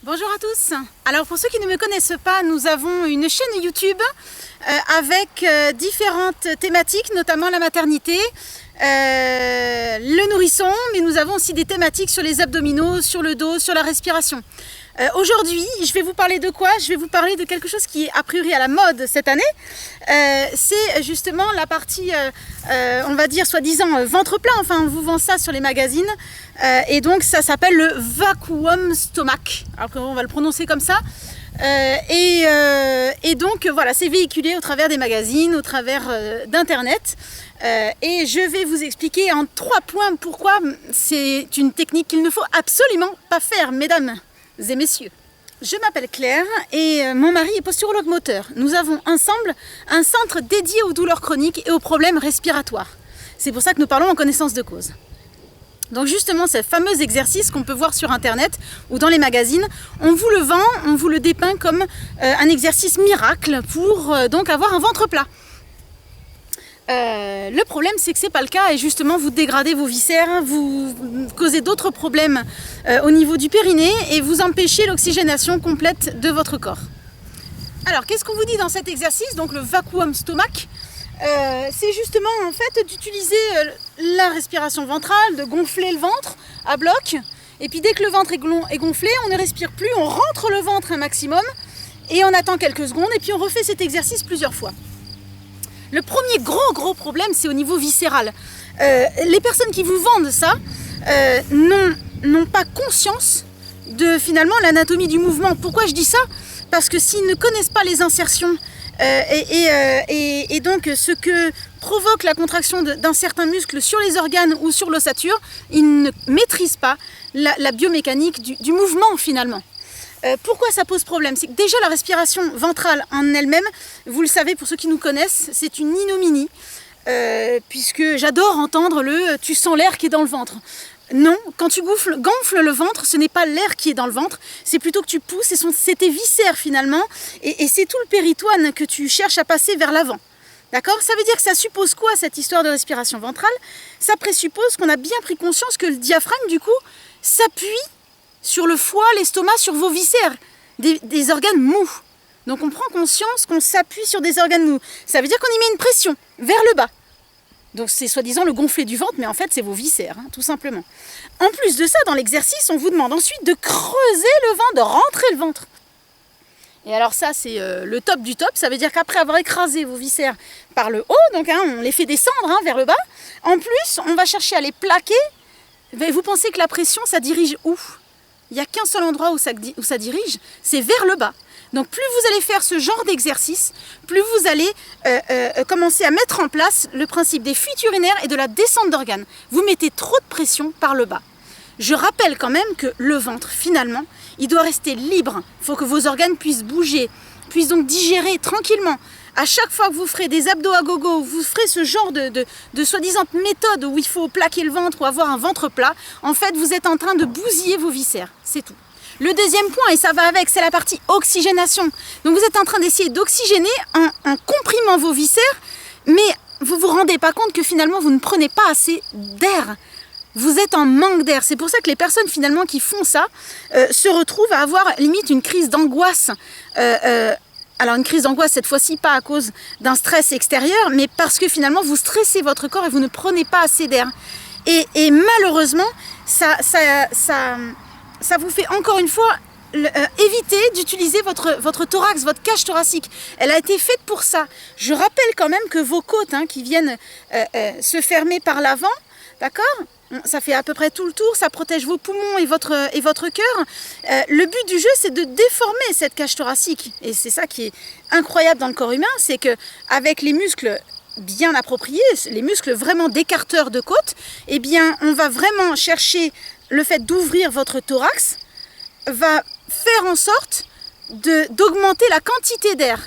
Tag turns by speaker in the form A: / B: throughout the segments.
A: Bonjour à tous. Alors pour ceux qui ne me connaissent pas, nous avons une chaîne YouTube avec différentes thématiques, notamment la maternité, le nourrisson, mais nous avons aussi des thématiques sur les abdominaux, sur le dos, sur la respiration. Aujourd'hui, je vais vous parler de quoi? Je vais vous parler de quelque chose qui est a priori à la mode cette année. C'est justement la partie, on va dire, soi-disant ventre plat. Enfin, on vous vend ça sur les magazines. Et donc, ça s'appelle le vacuum stomach. Alors on va le prononcer comme ça. Et donc, voilà, c'est véhiculé au travers des magazines, au travers d'Internet. Et je vais vous expliquer en 3 points pourquoi c'est une technique qu'il ne faut absolument pas faire, mesdames et messieurs. Je m'appelle Claire et mon mari est posturologue moteur. Nous avons ensemble un centre dédié aux douleurs chroniques et aux problèmes respiratoires. C'est pour ça que nous parlons en connaissance de cause. Donc justement, ces fameux exercices qu'on peut voir sur Internet ou dans les magazines, on vous le vend, on vous le dépeint comme un exercice miracle pour donc avoir un ventre plat. Le problème, c'est que c'est pas le cas et justement vous dégradez vos viscères, vous causez d'autres problèmes au niveau du périnée et vous empêchez l'oxygénation complète de votre corps. Alors, qu'est-ce qu'on vous dit dans cet exercice? Donc le vacuum stomach, c'est justement en fait d'utiliser la respiration ventrale, de gonfler le ventre à bloc. Et puis dès que le ventre est gonflé, on ne respire plus, on rentre le ventre un maximum et on attend quelques secondes et puis on refait cet exercice plusieurs fois. Le premier gros problème, c'est au niveau viscéral. Les personnes qui vous vendent ça n'ont pas conscience de finalement l'anatomie du mouvement. Pourquoi je dis ça? Parce que s'ils ne connaissent pas les insertions et donc ce que provoque la contraction d'un certain muscle sur les organes ou sur l'ossature, ils ne maîtrisent pas la biomécanique du mouvement finalement. Pourquoi ça pose problème? C'est que déjà la respiration ventrale en elle-même, vous le savez pour ceux qui nous connaissent, c'est une ignominie, puisque j'adore entendre le « tu sens l'air qui est dans le ventre ». Non, quand tu gonfles le ventre, ce n'est pas l'air qui est dans le ventre, c'est plutôt que tu pousses, c'est tes viscères finalement, et c'est tout le péritoine que tu cherches à passer vers l'avant. D'accord? Ça veut dire que ça suppose quoi cette histoire de respiration ventrale? Ça présuppose qu'on a bien pris conscience que le diaphragme du coup s'appuie sur le foie, l'estomac, sur vos viscères, des organes mous. Donc on prend conscience qu'on s'appuie sur des organes mous. Ça veut dire qu'on y met une pression vers le bas. Donc c'est soi-disant le gonfler du ventre, mais en fait c'est vos viscères, hein, tout simplement. En plus de ça, dans l'exercice, on vous demande ensuite de creuser le ventre, de rentrer le ventre. Et alors ça c'est le top du top, ça veut dire qu'après avoir écrasé vos viscères par le haut, donc on les fait descendre vers le bas, en plus on va chercher à les plaquer. Mais vous pensez que la pression ça dirige où? Il n'y a qu'un seul endroit où ça dirige, c'est vers le bas. Donc plus vous allez faire ce genre d'exercice, plus vous allez commencer à mettre en place le principe des fuites urinaires et de la descente d'organes. Vous mettez trop de pression par le bas. Je rappelle quand même que le ventre, finalement, il doit rester libre. Il faut que vos organes puissent bouger, puissent donc digérer tranquillement. À chaque fois que vous ferez des abdos à gogo, vous ferez ce genre de soi-disant méthode où il faut plaquer le ventre ou avoir un ventre plat, en fait vous êtes en train de bousiller vos viscères, c'est tout. Le deuxième point, et ça va avec, c'est la partie oxygénation. Donc vous êtes en train d'essayer d'oxygéner en comprimant vos viscères, mais vous ne vous rendez pas compte que finalement vous ne prenez pas assez d'air. Vous êtes en manque d'air. C'est pour ça que les personnes finalement qui font ça se retrouvent à avoir limite une crise d'angoisse. Alors une crise d'angoisse cette fois-ci pas à cause d'un stress extérieur, mais parce que finalement vous stressez votre corps et vous ne prenez pas assez d'air. Et malheureusement, ça vous fait encore une fois éviter d'utiliser votre thorax, votre cage thoracique. Elle a été faite pour ça. Je rappelle quand même que vos côtes qui viennent se fermer par l'avant, d'accord ? Ça fait à peu près tout le tour, ça protège vos poumons et votre cœur. Le but du jeu, c'est de déformer cette cage thoracique. Et c'est ça qui est incroyable dans le corps humain, c'est qu'avec les muscles bien appropriés, les muscles vraiment d'écarteurs de côte, eh bien, on va vraiment chercher le fait d'ouvrir votre thorax, va faire en sorte d'augmenter la quantité d'air.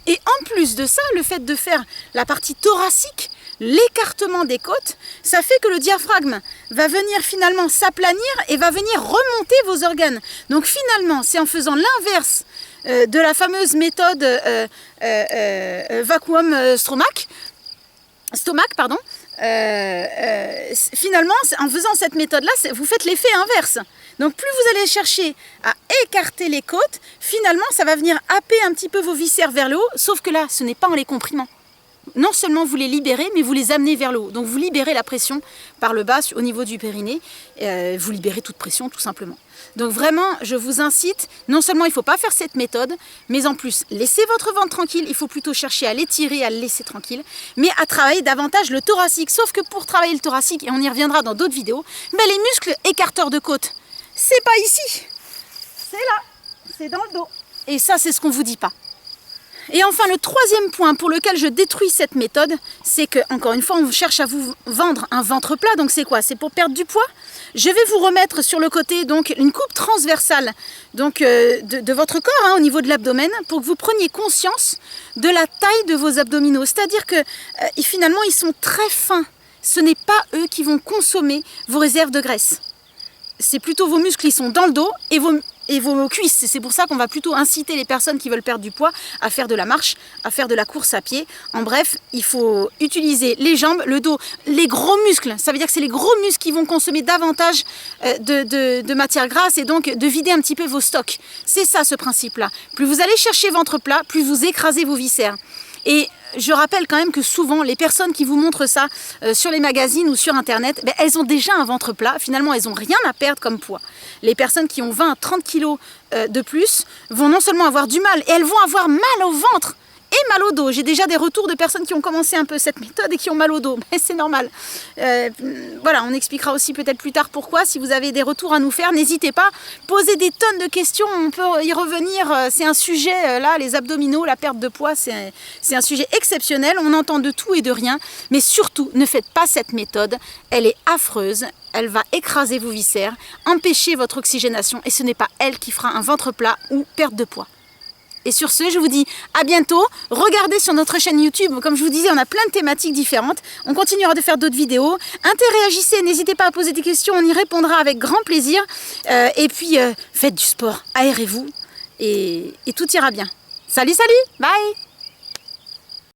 A: Et en plus de ça, le fait de faire la partie thoracique, l'écartement des côtes, ça fait que le diaphragme va venir finalement s'aplanir et va venir remonter vos organes. Donc finalement, c'est en faisant l'inverse de la fameuse méthode vacuum stomach, finalement, en faisant cette méthode-là, vous faites l'effet inverse. Donc plus vous allez chercher à écarter les côtes, finalement ça va venir happer un petit peu vos viscères vers le haut, sauf que là ce n'est pas en les comprimant. Non seulement vous les libérez, mais vous les amenez vers le haut. Donc vous libérez la pression par le bas au niveau du périnée, vous libérez toute pression tout simplement. Donc vraiment, je vous incite, non seulement il ne faut pas faire cette méthode, mais en plus, laissez votre ventre tranquille, il faut plutôt chercher à l'étirer, à le laisser tranquille, mais à travailler davantage le thoracique. Sauf que pour travailler le thoracique, et on y reviendra dans d'autres vidéos, les muscles écarteurs de côte, c'est pas ici, c'est là, c'est dans le dos. Et ça, c'est ce qu'on ne vous dit pas. Et enfin, le troisième point pour lequel je détruis cette méthode, c'est que, encore une fois, on cherche à vous vendre un ventre plat. Donc c'est quoi? C'est pour perdre du poids. Je vais vous remettre sur le côté donc une coupe transversale donc, de votre corps au niveau de l'abdomen pour que vous preniez conscience de la taille de vos abdominaux. C'est-à-dire que finalement, ils sont très fins. Ce n'est pas eux qui vont consommer vos réserves de graisse. C'est plutôt vos muscles qui sont dans le dos et vos cuisses. C'est pour ça qu'on va plutôt inciter les personnes qui veulent perdre du poids à faire de la marche, à faire de la course à pied. En bref, il faut utiliser les jambes, le dos, les gros muscles. Ça veut dire que c'est les gros muscles qui vont consommer davantage de matière grasse et donc de vider un petit peu vos stocks. C'est ça ce principe-là. Plus vous allez chercher ventre plat, plus vous écrasez vos viscères. Et je rappelle quand même que souvent, les personnes qui vous montrent ça sur les magazines ou sur Internet, elles ont déjà un ventre plat. Finalement, elles n'ont rien à perdre comme poids. Les personnes qui ont 20 à 30 kilos de plus vont non seulement avoir du mal, et elles vont avoir mal au ventre et mal au dos. J'ai déjà des retours de personnes qui ont commencé un peu cette méthode et qui ont mal au dos. Mais c'est normal. Voilà, on expliquera aussi peut-être plus tard pourquoi. Si vous avez des retours à nous faire, n'hésitez pas. Posez des tonnes de questions, on peut y revenir. C'est un sujet, là, les abdominaux, la perte de poids, c'est un sujet exceptionnel. On entend de tout et de rien. Mais surtout, ne faites pas cette méthode. Elle est affreuse. Elle va écraser vos viscères, empêcher votre oxygénation. Et ce n'est pas elle qui fera un ventre plat ou perte de poids. Et sur ce, je vous dis à bientôt. Regardez sur notre chaîne YouTube, comme je vous disais, on a plein de thématiques différentes. On continuera de faire d'autres vidéos. Interagissez, n'hésitez pas à poser des questions, on y répondra avec grand plaisir. Et puis, faites du sport, aérez-vous et tout ira bien. Salut, salut, bye!